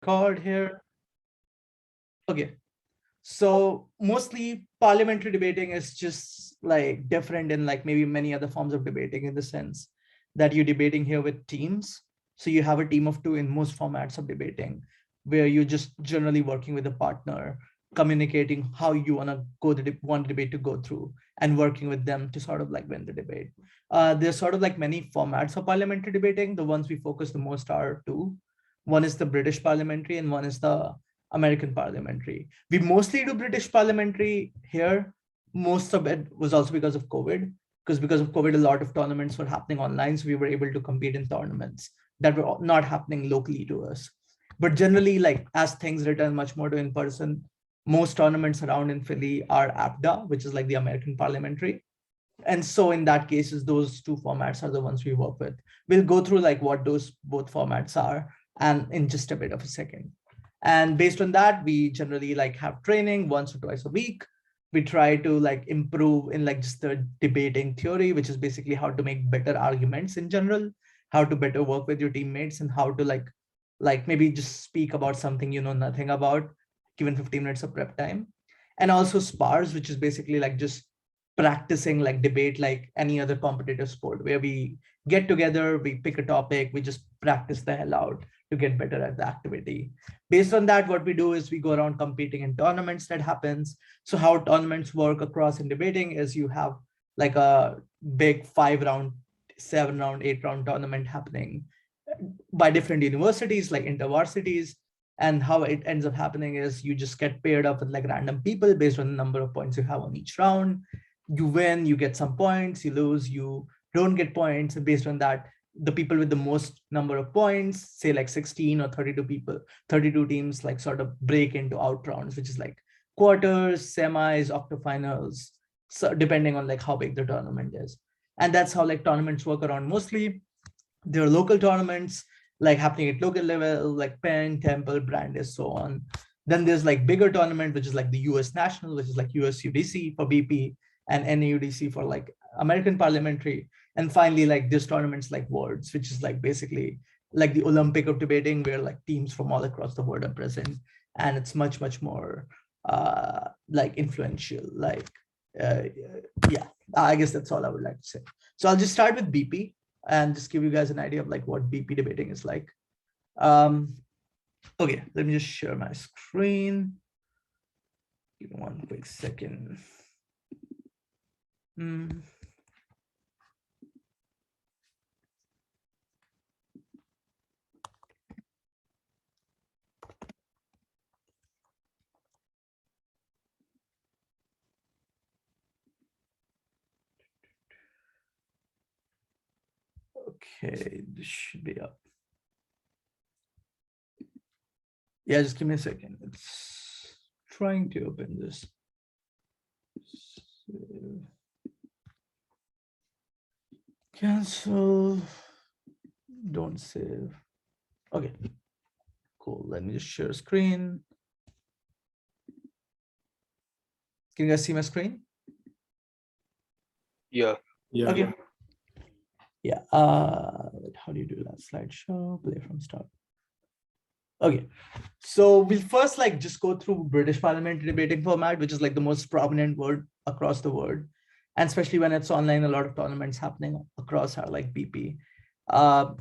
record here. Okay. So mostly parliamentary debating is just like different in like maybe many other forms of debating in the sense that you're debating here with teams. So you have a team of two in most formats of debating, where you're just generally working with a partner, communicating how you want to go want the debate to go through, and working with them to sort of like win the debate. There's sort of like many formats of parliamentary debating. The ones we focus the most are two. One is the British parliamentary, and one is the American parliamentary. We mostly do British parliamentary here. Most of it was also because of COVID, because of COVID, a lot of tournaments were happening online. So we were able to compete in tournaments that were not happening locally to us. But generally, like as things return much more to in person, most tournaments around in Philly are APDA, which is like the American parliamentary. And so in that cases, those two formats are the ones we work with. We'll go through like what those both formats are and in just a bit of a second. And based on that, we generally like have training once or twice a week. We try to like improve in like just the debating theory, which is basically how to make better arguments in general, how to better work with your teammates, and how to like maybe just speak about something you know nothing about, given 15 minutes of prep time. And also spars, which is basically like just practicing like debate like any other competitive sport, where we get together, we pick a topic, we just practice the hell out to get better at the activity. Based on that, what we do is we go around competing in tournaments that happens. So how tournaments work across in debating is you have like a big 5-round, 7-round, 8-round tournament happening by different universities, like intervarsities. And how it ends up happening is you just get paired up with like random people based on the number of points you have on each round. You win, you get some points, you lose, you don't get points. And based on that, the people with the most number of points, say like 16 or 32 people, 32 teams, like sort of break into out rounds, which is like quarters, semis, octofinals, so depending on like how big the tournament is. And that's how like tournaments work around mostly. There are local tournaments like happening at local level, like Penn, Temple, Brandeis, so on. Then there's like bigger tournament, which is like the US National, which is like US UDC for BP, and NAUDC for like American parliamentary. And finally, like there's tournaments like Worlds, which is like basically like the Olympic of debating, where like teams from all across the world are present. And it's much, much more like influential. Like, yeah, I guess that's all I would like to say. So I'll just start with BP and just give you guys an idea of like what BP debating is like. Okay, let me just share my screen. Give me one quick second. Okay, this should be up. Yeah, just give me a second. It's trying to open this. Cancel. Don't save. Okay, cool. Let me just share screen. Can you guys see my screen? Yeah. Yeah. Okay. Yeah. How do you do that? Slideshow, play from start. Okay, so we'll first like just go through British parliamentary debating format, which is like the most prominent word across the world. And especially when it's online, a lot of tournaments happening across are like BP. We'll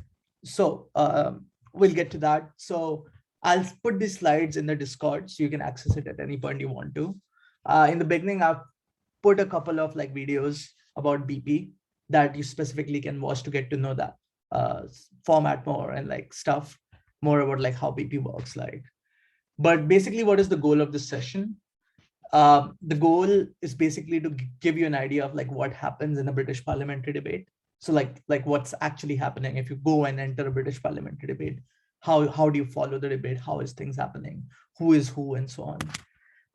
get to that. So I'll put these slides in the Discord so you can access it at any point you want to. In the beginning, I've put a couple of like videos about BP that you specifically can watch to get to know that format more and like stuff more about like how BP works like. But basically, what is the goal of this session? The goal is basically to give you an idea of like what happens in a British parliamentary debate. So like what's actually happening if you go and enter a British parliamentary debate. How do you follow the debate? How is things happening? Who is who, and so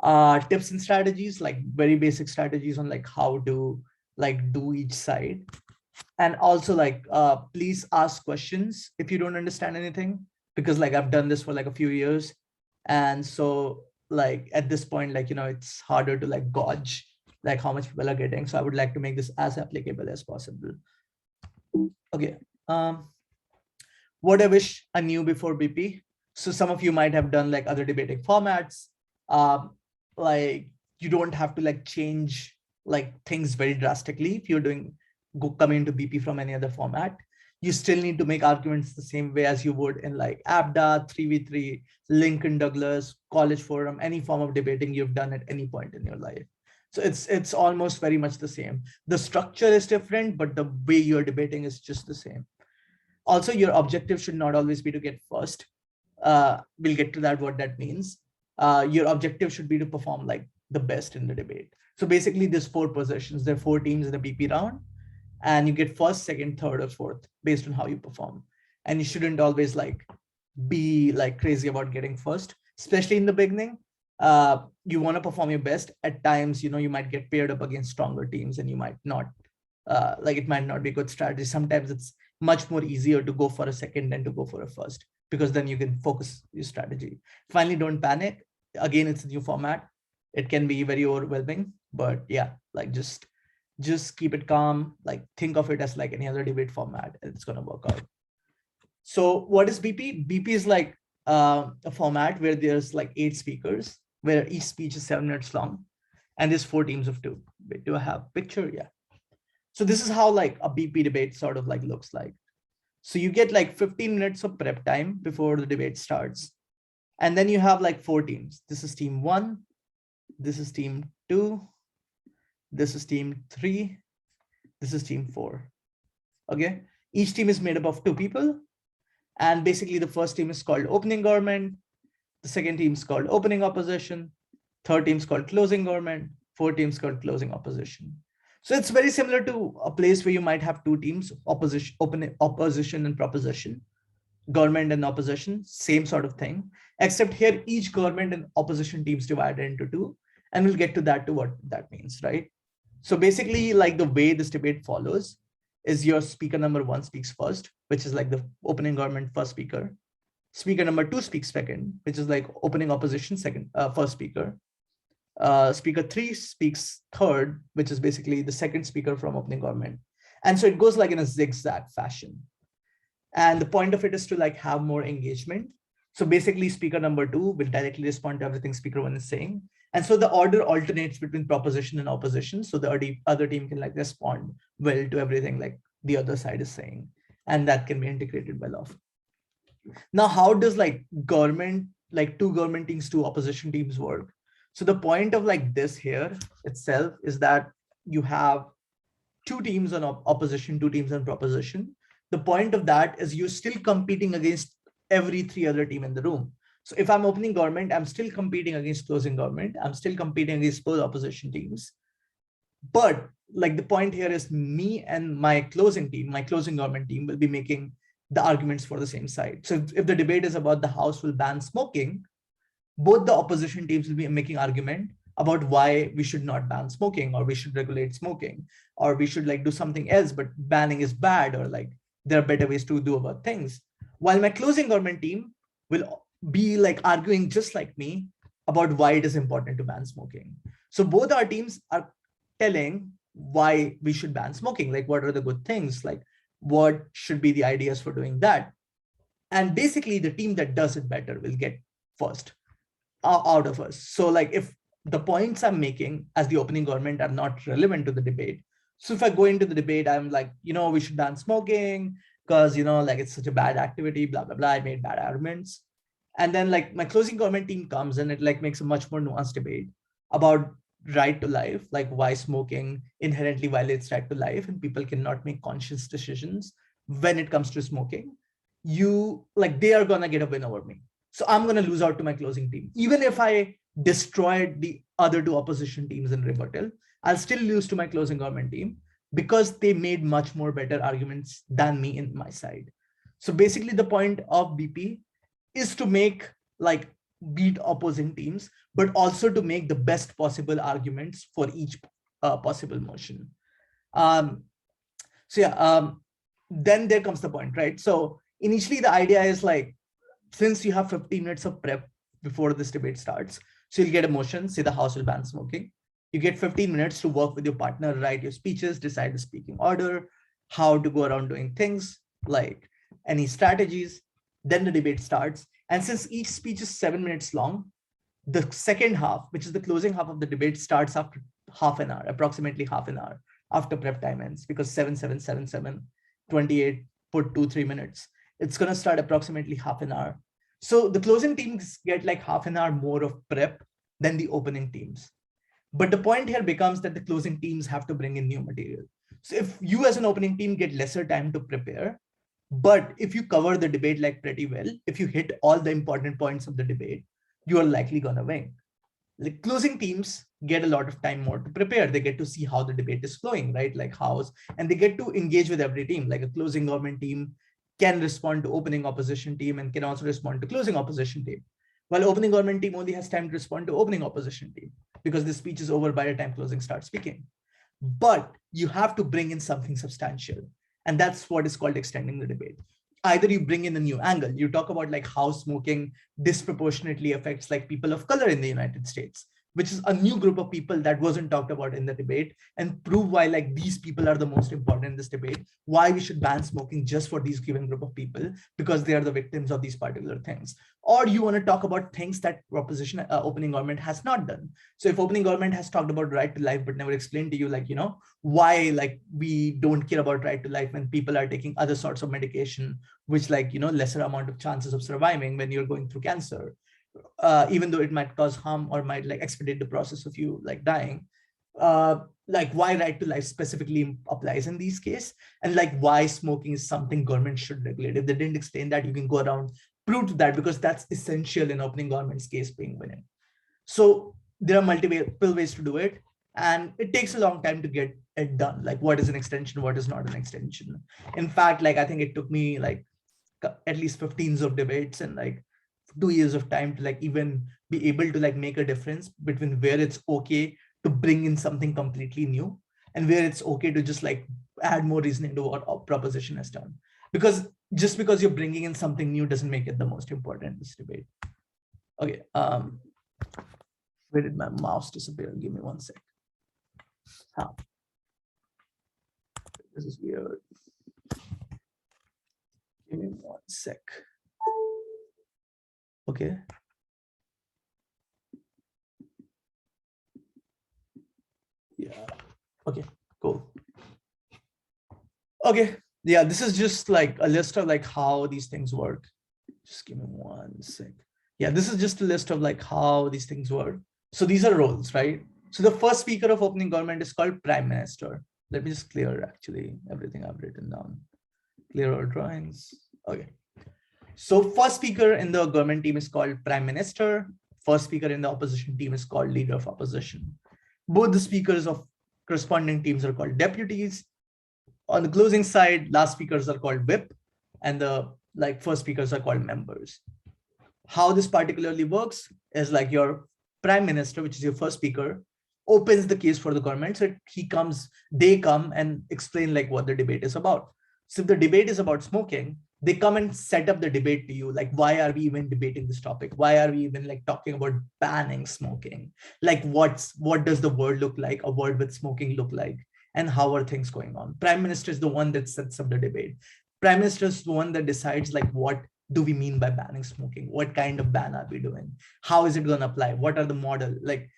on. Tips and strategies, like very basic strategies on like how to like do each side. And also like please ask questions if you don't understand anything, because like I've done this for like a few years, and so like at this point, like, you know, it's harder to like gauge like how much people are getting. So I would like to make this as applicable as possible. Okay, what I wish I knew before BP. So some of you might have done like other debating formats. Um, like you don't have to like change like things very drastically if you're coming into BP from any other format. You still need to make arguments the same way as you would in like ABDA, 3v3, Lincoln Douglas, College Forum, any form of debating you've done at any point in your life. So it's almost very much the same. The structure is different, but the way you're debating is just the same. Also, your objective should not always be to get first. We'll get to that, what that means. Your objective should be to perform like the best in the debate. So basically there's 4 positions. There are 4 teams in the BP round, and you get first, second, third, or fourth based on how you perform. And you shouldn't always like be like crazy about getting first, especially in the beginning. You want to perform your best. At times, you might get paired up against stronger teams, and you might not like it might not be a good strategy. Sometimes it's much more easier to go for a second than to go for a first, because then you can focus your strategy. Finally, don't panic. Again, it's a new format. It can be very overwhelming, but yeah, like just keep it calm. Like think of it as like any other debate format, and it's going to work out. So what is BP? BP is like a format where there's like 8 speakers, where each speech is 7 minutes long, and there's 4 teams of 2. Wait, do I have picture? Yeah. So this is how like a BP debate sort of like looks like. So you get like 15 minutes of prep time before the debate starts. And then you have like 4 teams. This is team 1. This is team 2. This is team 3. This is team 4. Okay. Each team is made up of 2 people. And basically the first team is called opening government. The second team is called opening opposition. Third team is called closing government. Fourth team is called closing opposition. So it's very similar to a place where you might have 2 teams, opposition and proposition, government and opposition, same sort of thing, except here each government and opposition teams divided into 2, and we'll get to that, to what that means, right? So basically, like the way this debate follows is your speaker number 1 speaks first, which is like the opening government first speaker. Speaker number 2 speaks second, which is like opening opposition first speaker. Speaker 3 speaks third, which is basically the second speaker from opening government. And so it goes like in a zigzag fashion. And the point of it is to like have more engagement. So basically speaker number 2 will directly respond to everything speaker 1 is saying. And so the order alternates between proposition and opposition. So the other team can like respond well to everything like the other side is saying. And that can be integrated well off. Now, how does like government, like 2 government teams, 2 opposition teams work? So the point of like this here itself is that you have 2 teams on opposition, 2 teams on proposition. The point of that is you're still competing against every 3 other team in the room. So if I'm opening government, I'm still competing against closing government. I'm still competing against both opposition teams. But like the point here is me and my closing team, my closing government team will be making the arguments for the same side. So if the debate is about the House will ban smoking, both the opposition teams will be making argument about why we should not ban smoking, or we should regulate smoking, or we should like do something else, but banning is bad, or like there are better ways to do about things. While my closing government team will be like arguing just like me about why it is important to ban smoking. So both our teams are telling why we should ban smoking, like what are the good things, like what should be the ideas for doing that. And basically the team that does it better will get first out of us. So like if the points I'm making as the opening government are not relevant to the debate, so if I go into the debate, I'm like, we should ban smoking because, like it's such a bad activity, blah, blah, blah. I made bad arguments. And then like my closing government team comes and it like makes a much more nuanced debate about right to life, like why smoking inherently violates right to life and people cannot make conscious decisions when it comes to smoking. They are going to get a win over me. So I'm going to lose out to my closing team. Even if I destroyed the other 2 opposition teams in rebuttal, I'll still lose to my closing government team because they made much more better arguments than me in my side. So basically the point of BP is to beat opposing teams, but also to make the best possible arguments for each possible motion. Then there comes the point, right? So initially the idea is like, since you have 15 minutes of prep before this debate starts, so you'll get a motion, say the House will ban smoking. You get 15 minutes to work with your partner, write your speeches, decide the speaking order, how to go around doing things, like any strategies. Then the debate starts. And since each speech is 7 minutes long, the second half, which is the closing half of the debate, starts after half an hour, approximately half an hour after prep time ends, because 7, 7, 7, 7, 28, put 2-3 minutes. It's going to start approximately half an hour. So the closing teams get like half an hour more of prep than the opening teams. But the point here becomes that the closing teams have to bring in new material. So if you as an opening team get lesser time to prepare, but if you cover the debate like pretty well, if you hit all the important points of the debate, you are likely going to win. The closing teams get a lot of time more to prepare. They get to see how the debate is flowing, right? Like how's, and they get to engage with every team. Like a closing government team can respond to opening opposition team and can also respond to closing opposition team. While opening government team only has time to respond to opening opposition team because the speech is over by the time closing starts speaking. But you have to bring in something substantial. And that's what is called extending the debate. Either you bring in a new angle, you talk about like how smoking disproportionately affects like people of color in the United States, which is a new group of people that wasn't talked about in the debate, and prove why like these people are the most important in this debate, why we should ban smoking just for these given group of people, because they are the victims of these particular things. Or you want to talk about things that opposition opening government has not done. So if opening government has talked about right to life, but never explained to you, like, you know, why like we don't care about right to life when people are taking other sorts of medication, which like, you know, lesser amount of chances of surviving when you're going through cancer, even though it might cause harm or might like expedite the process of you like dying, like why right to life specifically applies in these cases, and like why smoking is something government should regulate. If they didn't explain that, you can go around prove to that, because that's essential in opening government's case being winning. So there are multiple ways to do it, and it takes a long time to get it done. Like what is an extension, what is not an extension. In fact, like I think it took me like at least 15s of debates and like 2 years of time to like even be able to like make a difference between where it's okay to bring in something completely new and where it's okay to just like add more reasoning to what our proposition has done. Because just because you're bringing in something new doesn't make it the most important in this debate. Okay, where did my mouse disappear? Give me 1 sec. Huh. This is weird. Give me 1 sec. Okay. Yeah. Okay, cool. Okay. Yeah, this is just like a list of like how these things work. Just give me 1 sec. Yeah, this is just a list of like how these things work. So these are roles, right? So the first speaker of opening government is called Prime Minister. Let me just clear actually everything I've written down. Clear all drawings. Okay. So first speaker in the government team is called Prime Minister. First speaker in the opposition team is called Leader of Opposition. Both the speakers of corresponding teams are called deputies. On the closing side, last speakers are called whip, and the like first speakers are called members. How this particularly works is like your prime minister, which is your first speaker, opens the case for the government. So they come and explain like what the debate is about. So if the debate is about smoking, they come and set up the debate to you. Like, why are we even debating this topic? Why are we even like talking about banning smoking? Like what does the world look like? A world with smoking look like? And how are things going on? Prime Minister is the one that sets up the debate. Prime Minister is the one that decides like what do we mean by banning smoking? What kind of ban are we doing? How is it going to apply? What are the model like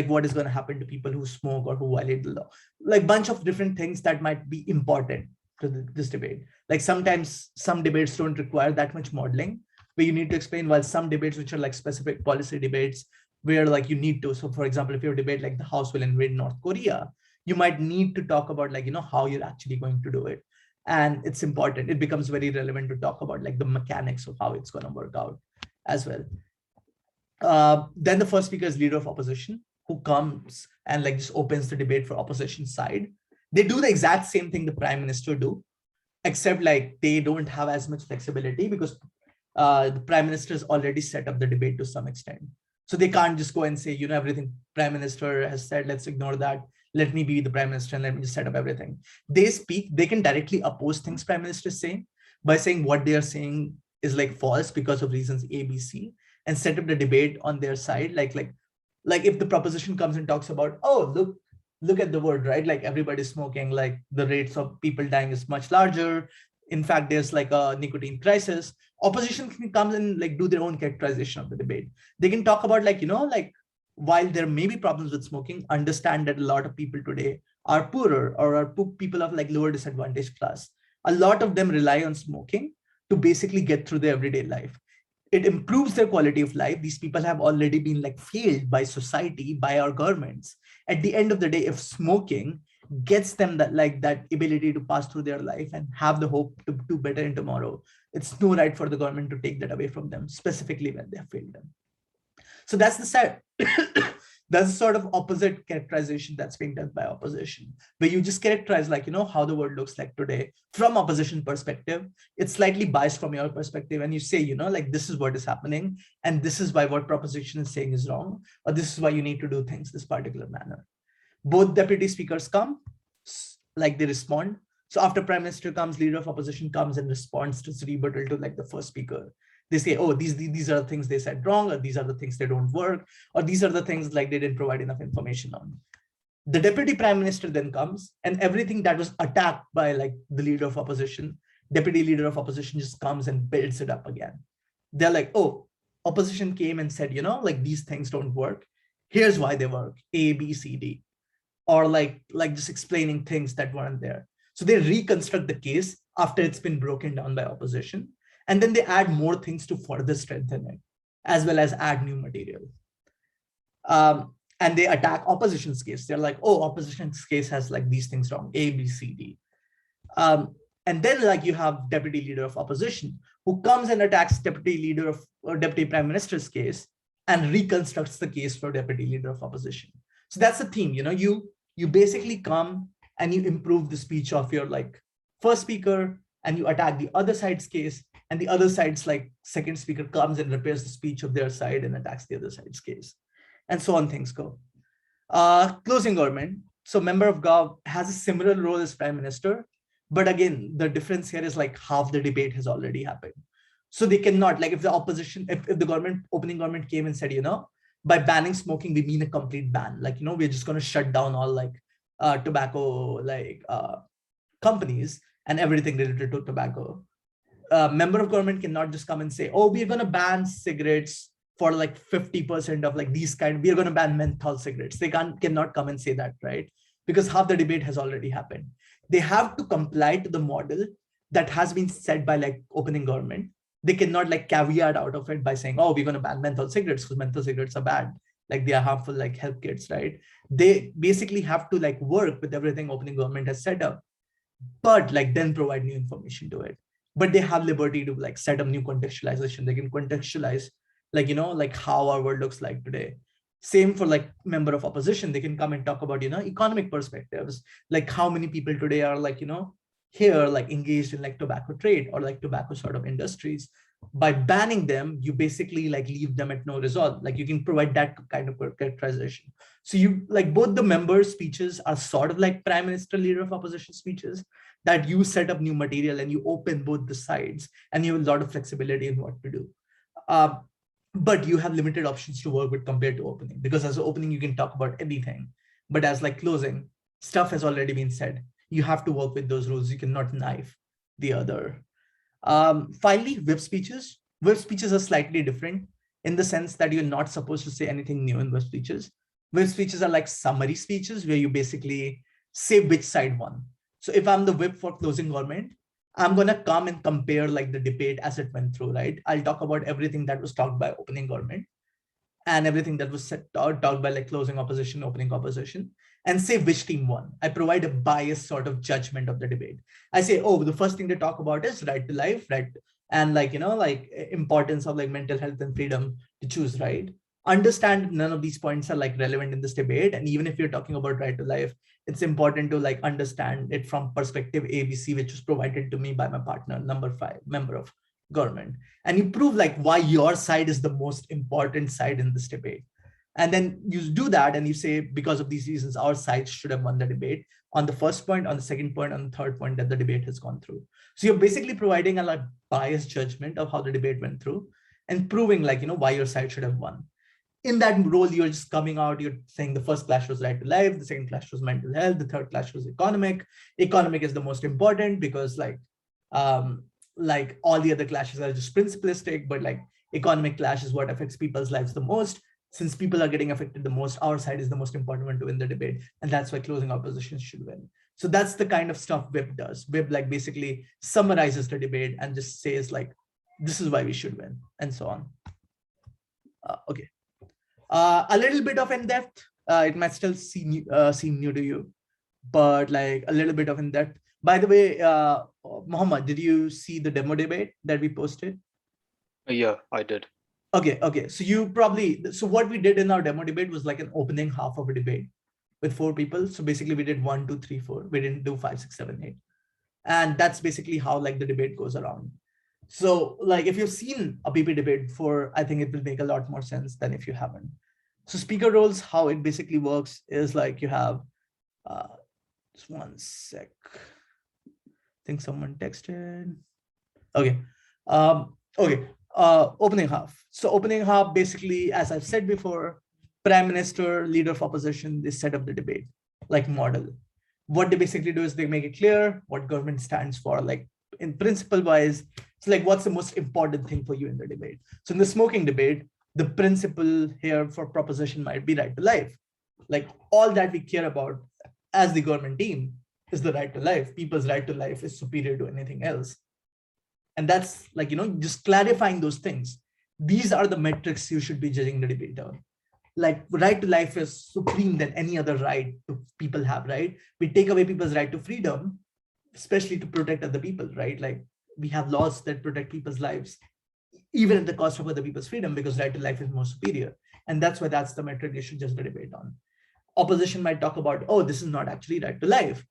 what is going to happen to people who smoke or who violate the law? Like bunch of different things that might be important to this debate. Like sometimes some debates don't require that much modeling, where you need to explain, while some debates which are like specific policy debates where like you need to. So for example, if you debate like the House will invade North Korea, you might need to talk about like, you know, how you're actually going to do it. And it's important. It becomes very relevant to talk about like the mechanics of how it's going to work out as well. Then the first speaker is Leader of Opposition, who comes and like just opens the debate for opposition side. They do the exact same thing the Prime Minister do, except like they don't have as much flexibility because the Prime Minister has already set up the debate to some extent. So they can't just go and say, you know, everything Prime Minister has said, let's ignore that. Let me be the Prime Minister and let me just set up everything. They speak, they can directly oppose things Prime Minister is saying by saying what they are saying is like false because of reasons A, B, C, and set up the debate on their side. Like if the proposition comes and talks about, oh, look at the word, right? Like everybody's smoking, like the rates of people dying is much larger. In fact, there's like a nicotine crisis. Opposition can come and like do their own characterization of the debate. They can talk about like, like while there may be problems with smoking, understand that a lot of people today are poorer or are people of like lower disadvantaged class. A lot of them rely on smoking to basically get through their everyday life. It improves their quality of life. These people have already been like failed by society, by our governments. At the end of the day, if smoking gets them that ability to pass through their life and have the hope to do better in tomorrow, it's no right for the government to take that away from them, specifically when they have failed them. So that's the side. That's the sort of opposite characterization that's being done by opposition, where you just characterize like, how the world looks like today from opposition perspective. It's slightly biased from your perspective. And you say, like this is what is happening. And this is why what proposition is saying is wrong, or this is why you need to do things this particular manner. Both deputy speakers come, like they respond. So after prime minister comes, leader of opposition comes and responds to rebuttal to like the first speaker. They say, oh, these are the things they said wrong, or these are the things they don't work, or these are the things like they didn't provide enough information on. The deputy prime minister then comes, and everything that was attacked by like the leader of opposition, deputy leader of opposition just comes and builds it up again. They're like, oh, opposition came and said, like these things don't work. Here's why they work, A, B, C, D, or like just explaining things that weren't there. So they reconstruct the case after it's been broken down by opposition. And then they add more things to further strengthen it, as well as add new material. And they attack opposition's case. They're like, oh, opposition's case has like these things wrong, A, B, C, D. And then like you have deputy leader of opposition who comes and attacks deputy leader of or deputy prime minister's case and reconstructs the case for deputy leader of opposition. So that's the theme, you basically come and you improve the speech of your like first speaker, and you attack the other side's case, and the other side's like second speaker comes and repairs the speech of their side and attacks the other side's case, and so on things go. Closing government. So member of Gov has a similar role as prime minister, but again, the difference here is like half the debate has already happened. So they cannot, like if the opposition, if the government, opening government came and said, by banning smoking, we mean a complete ban. Like, we're just going to shut down all like tobacco, like companies and everything related to tobacco. Member of government cannot just come and say, oh, we're going to ban cigarettes for like 50% of like these kind, we're going to ban menthol cigarettes. They cannot come and say that, right? Because half the debate has already happened. They have to comply to the model that has been set by like opening government. They cannot like caveat out of it by saying, oh, we're going to ban menthol cigarettes because menthol cigarettes are bad. Like they are harmful, like health kits, right? They basically have to like work with everything opening government has set up, but like then provide new information to it. But they have liberty to like set up new contextualization. They can contextualize like, like how our world looks like today. Same for like member of opposition. They can come and talk about, economic perspectives, like how many people today are like, here like engaged in like tobacco trade or like tobacco sort of industries. By banning them, you basically like leave them at no result. Like you can provide that kind of characterization. So you like both the members' speeches are sort of like prime minister, leader of opposition speeches, that you set up new material and you open both the sides and you have a lot of flexibility in what to do. But you have limited options to work with compared to opening, because as opening, you can talk about anything. But as like closing, stuff has already been said. You have to work with those rules. You cannot knife the other. Finally, whip speeches. Whip speeches are slightly different in the sense that you're not supposed to say anything new in whip speeches. Whip speeches are like summary speeches where you basically say which side won. So if I'm the whip for closing government, I'm going to come and compare like the debate as it went through, right? I'll talk about everything that was talked by opening government and everything that was talked by like closing opposition, opening opposition, and say which team won. I provide a biased sort of judgment of the debate. I say, oh, the first thing they talk about is right to life, right? And like, like importance of like mental health and freedom to choose, right? Understand none of these points are like relevant in this debate. And even if you're talking about right to life, it's important to like understand it from perspective ABC, which was provided to me by my partner, number 5, member of government. And you prove like why your side is the most important side in this debate. And then you do that and you say, because of these reasons, our side should have won the debate on the first point, on the second point, on the third point that the debate has gone through. So you're basically providing a like biased judgment of how the debate went through and proving like, why your side should have won. In that role, you're just coming out, you're saying the first clash was right to life, the second clash was mental health, the third clash was economic. Economic is the most important because like, like all the other clashes are just principalistic, but like economic clash is what affects people's lives the most. Since people are getting affected the most, our side is the most important one to win the debate. And that's why closing opposition should win. So that's the kind of stuff WIP does. WIP like basically summarizes the debate and just says like, this is why we should win, and so on. Okay. A little bit of in-depth. It might still seem new to you, but like a little bit of in-depth. By the way, Mohammed, did you see the demo debate that we posted? Yeah, I did. Okay. So you probably, so what we did in our demo debate was like an opening half of a debate with 4 people. So basically we did 1, 2, 3, 4. We didn't do 5, 6, 7, 8. And that's basically how like the debate goes around. So like if you've seen a PP debate before, I think it will make a lot more sense than if you haven't. So speaker roles, how it basically works is like you have, just one sec. I think someone texted. Okay. Okay. Opening half. So opening half, basically, as I've said before, prime minister, leader of opposition, they set up the debate, like model. What they basically do is they make it clear what government stands for, like in principle wise. It's like, what's the most important thing for you in the debate? So in the smoking debate, the principle here for proposition might be right to life. Like all that we care about as the government team is the right to life. People's right to life is superior to anything else. And that's like, just clarifying those things. These are the metrics you should be judging the debate on. Like right to life is supreme than any other right people have, right? We take away people's right to freedom, especially to protect other people, right? Like we have laws that protect people's lives, even at the cost of other people's freedom, because right to life is more superior. And that's why that's the metric you should judge the debate on. Opposition might talk about, oh, this is not actually right to life.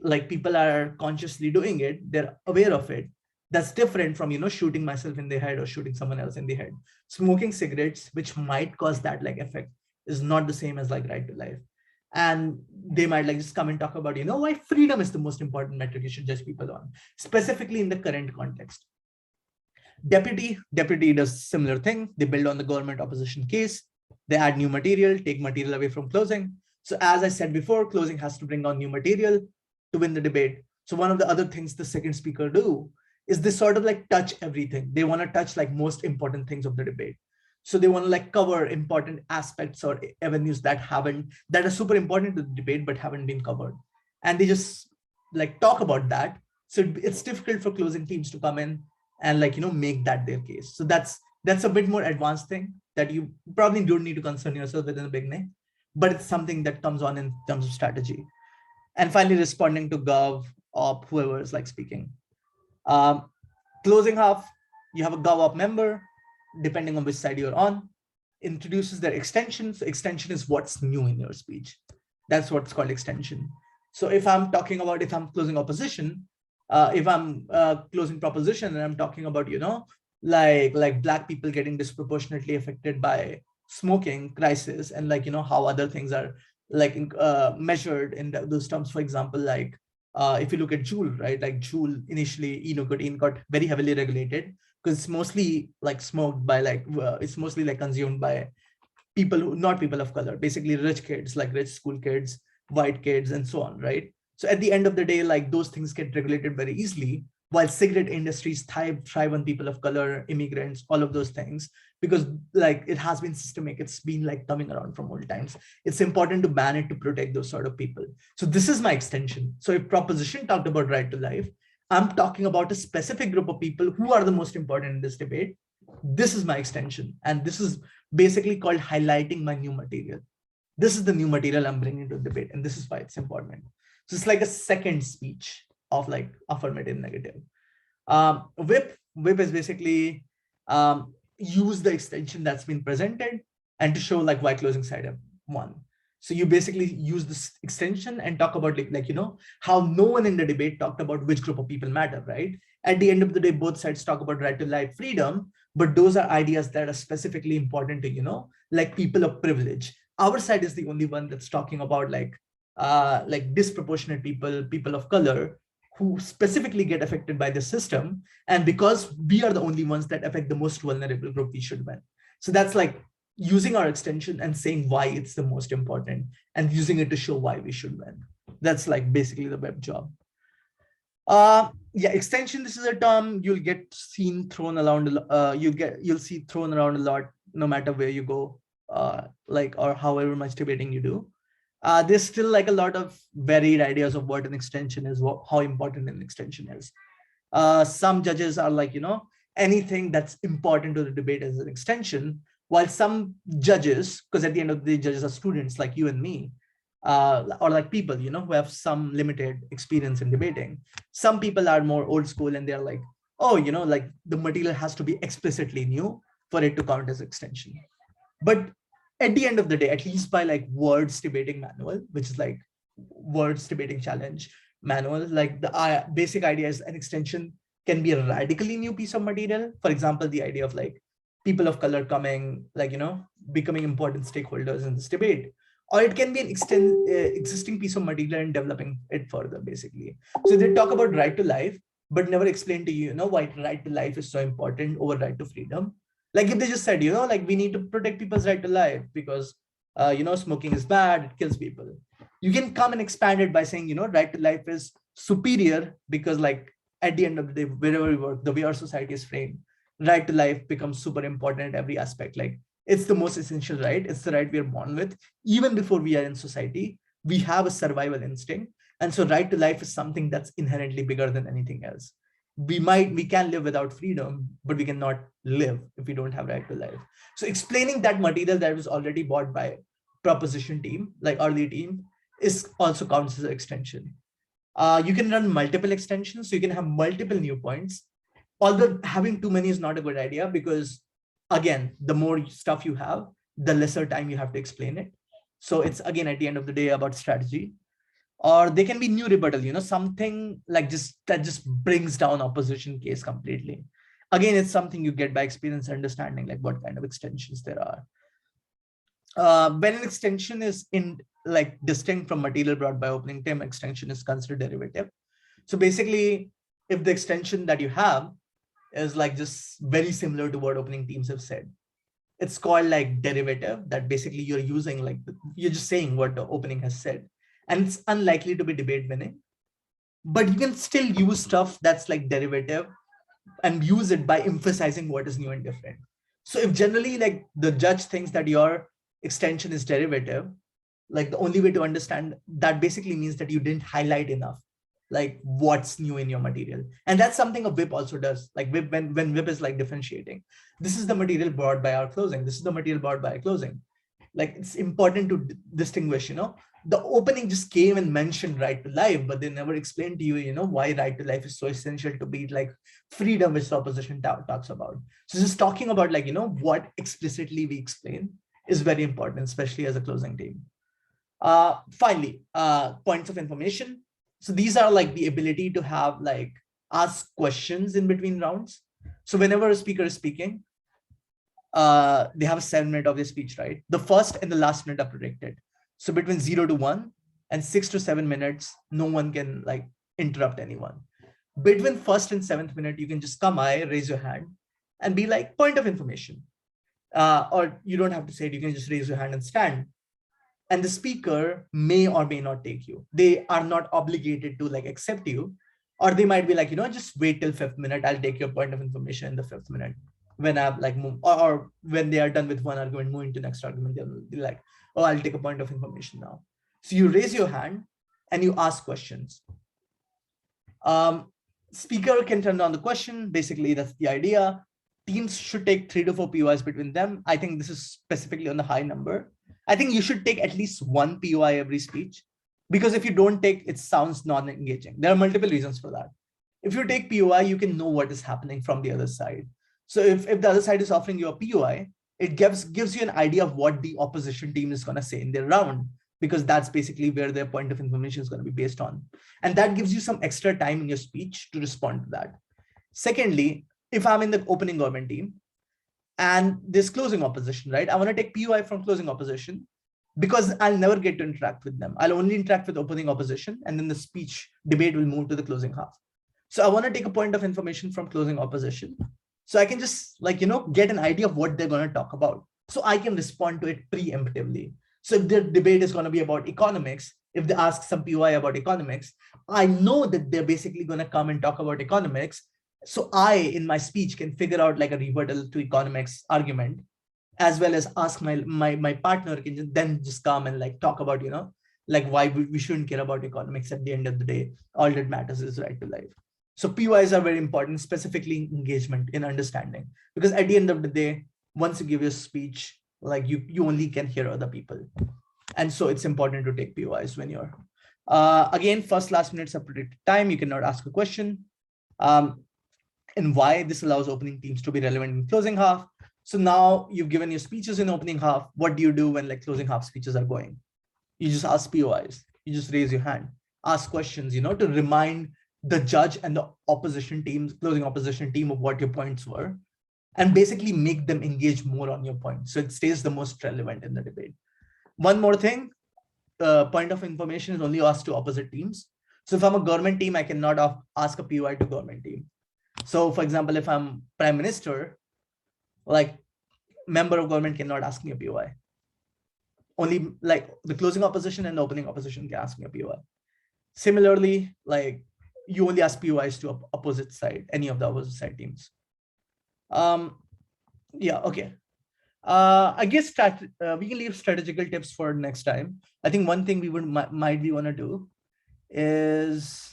Like people are consciously doing it, they're aware of it. That's different from shooting myself in the head or shooting someone else in the head. Smoking cigarettes, which might cause that like effect, is not the same as like right to life. And they might like just come and talk about why freedom is the most important metric you should judge people on, specifically in the current context. Deputy does similar thing. They build on the government opposition case. They add new material, take material away from closing. So as I said before, closing has to bring on new material to win the debate. So one of the other things the second speaker do is they sort of like touch everything. They want to touch like most important things of the debate. So they want to like cover important aspects or avenues that are super important to the debate but haven't been covered. And they just like talk about that. So it's difficult for closing teams to come in and like make that their case. So that's a bit more advanced thing that you probably don't need to concern yourself with in the beginning, but it's something that comes on in terms of strategy. And finally, responding to gov op, whoever is like speaking. Closing half, you have a gov op member, depending on which side you're on, introduces their extension. So extension is what's new in your speech. That's what's called extension. So if I'm closing opposition, if I'm closing proposition and I'm talking about, like Black people getting disproportionately affected by smoking crisis, and like, how other things are like measured in those terms. For example, like if you look at Juul, right? Like Juul initially, nicotine got very heavily regulated because it's mostly like smoked by like, it's mostly like consumed by people who not people of color, basically rich kids, like rich school kids, white kids, and so on, right? So at the end of the day, like those things get regulated very easily, while cigarette industries thrive on people of color, immigrants, all of those things, because like it has been systemic. It's been like coming around from old times. It's important to ban it to protect those sort of people. So this is my extension. So if proposition talked about right to life, I'm talking about a specific group of people who are the most important in this debate. This is my extension. And this is basically called highlighting my new material. This is the new material I'm bringing to the debate. And this is why it's important. So it's like a second speech of like affirmative, negative. Whip is basically use the extension that's been presented and to show like why closing side have won. So you basically use this extension and talk about like how no one in the debate talked about which group of people matter, right? At the end of the day, both sides talk about right to life, freedom, but those are ideas that are specifically important to like people of privilege. Our side is the only one that's talking about like disproportionate people of color who specifically get affected by the system. And because we are the only ones that affect the most vulnerable group, we should win. So that's like using our extension and saying why it's the most important and using it to show why we should win. That's like basically the web job. Yeah, extension. This is a term you'll get seen thrown around. You'll see thrown around a lot, no matter where you go, like or however much debating you do. There's still like a lot of varied ideas of what an extension is, how important an extension is. Some judges are like, anything that's important to the debate is an extension, while some judges, because at the end of the day, judges are students like you and me, or like people, who have some limited experience in debating. Some people are more old school and they're like, oh, like the material has to be explicitly new for it to count as extension. But at the end of the day, at least by like words debating manual, which is like words debating challenge manual, like the basic idea is an extension can be a radically new piece of material. For example, the idea of like people of color coming, like, becoming important stakeholders in this debate. Or it can be an existing piece of material and developing it further, basically. So they talk about right to life, but never explain to you, why right to life is so important over right to freedom. Like if they just said, like we need to protect people's right to life because, smoking is bad, it kills people. You can come and expand it by saying, right to life is superior because like at the end of the day, wherever we work, the way our society is framed, right to life becomes super important at every aspect. Like it's the most essential right. It's the right we are born with. Even before we are in society, we have a survival instinct. And so right to life is something that's inherently bigger than anything else. We can live without freedom, but we cannot live if we don't have right to life. So explaining that material that was already bought by proposition team, like early team, is also counts as an extension. You can run multiple extensions, so you can have multiple new points. Although having too many is not a good idea because, again, the more stuff you have, the lesser time you have to explain it. So it's again at the end of the day about strategy. Or they can be new rebuttal, something like just that just brings down opposition case completely. Again, it's something you get by experience, understanding like what kind of extensions there are. When an extension is in like distinct from material brought by opening term, extension is considered derivative. So basically, if the extension that you have is like just very similar to what opening teams have said, it's called like derivative. That basically you're using like you're just saying what the opening has said, and it's unlikely to be debate winning. But you can still use stuff that's like derivative and use it by emphasizing what is new and different. So if generally like the judge thinks that your extension is derivative, like the only way to understand that basically means that you didn't highlight enough like what's new in your material. And that's something a whip also does. Like whip, when whip is like differentiating, this is the material brought by our closing, this is the material brought by our closing. Like it's important to distinguish, the opening just came and mentioned right to life, but they never explained to you, why right to life is so essential to be like freedom, which the opposition talks about. So just talking about like, what explicitly we explain is very important, especially as a closing team. Finally, points of information. So these are like the ability to have like ask questions in between rounds. So whenever a speaker is speaking, they have a 7 minute of their speech, right? The first and the last minute are predicted. So between 0 to 1 and 6 to 7 minutes, no one can like interrupt anyone. Between first and seventh minute, you can just come by, raise your hand, and be like point of information. Or you don't have to say it, you can just raise your hand and stand. And the speaker may or may not take you. They are not obligated to like accept you, or they might be like, just wait till fifth minute. I'll take your point of information in the fifth minute when I've like moved, or when they are done with one argument, moving to next argument, they'll be like, oh, I'll take a point of information now. So you raise your hand and you ask questions. Speaker can turn down the question. Basically, that's the idea. Teams should take 3 to 4 POIs between them. I think this is specifically on the high number. I think you should take at least one POI every speech, because if you don't take, it sounds non-engaging. There are multiple reasons for that. If you take POI, you can know what is happening from the other side. So if the other side is offering you a POI, it gives you an idea of what the opposition team is going to say in their round, because that's basically where their point of information is going to be based on. And that gives you some extra time in your speech to respond to that. Secondly, if I'm in the opening government team and this closing opposition, right? I want to take POI from closing opposition because I'll never get to interact with them. I'll only interact with opening opposition, and then the speech debate will move to the closing half. So I want to take a point of information from closing opposition, so I can just like, get an idea of what they're going to talk about, so I can respond to it preemptively. So if their debate is going to be about economics, if they ask some POI about economics, I know that they're basically going to come and talk about economics. So I, in my speech, can figure out like a rebuttal to economics argument, as well as ask my partner can then just come and like talk about, like why we shouldn't care about economics at the end of the day. All that matters is right to life. So POIs are very important, specifically engagement in understanding, because at the end of the day, once you give your speech, like you only can hear other people. And so it's important to take POIs when you're, again, first last minutes of predicted time, you cannot ask a question. And why this allows opening teams to be relevant in closing half. So now you've given your speeches in opening half. What do you do when like closing half speeches are going? You just ask POIs. You just raise your hand, ask questions, to remind the judge and the opposition teams, closing opposition team, of what your points were, and basically make them engage more on your point. So it stays the most relevant in the debate. One more thing, point of information is only asked to opposite teams. So if I'm a government team, I cannot ask a POI to government team. So for example, if I'm prime minister, like member of government cannot ask me a POI. Only like the closing opposition and the opening opposition can ask me a POI. Similarly, like you only ask POIs to opposite side, any of the opposite side teams. Yeah, okay. I guess we can leave strategical tips for next time. I think one thing we might be want to do is,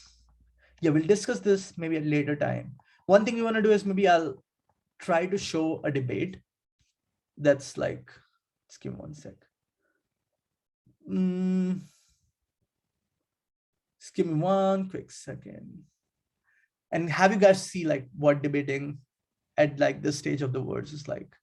yeah, we'll discuss this maybe at a later time. One thing we want to do is maybe I'll try to show a debate that's like, let's give me one sec. Just give me one quick second. And have you guys see like what debating at like this stage of the words is like.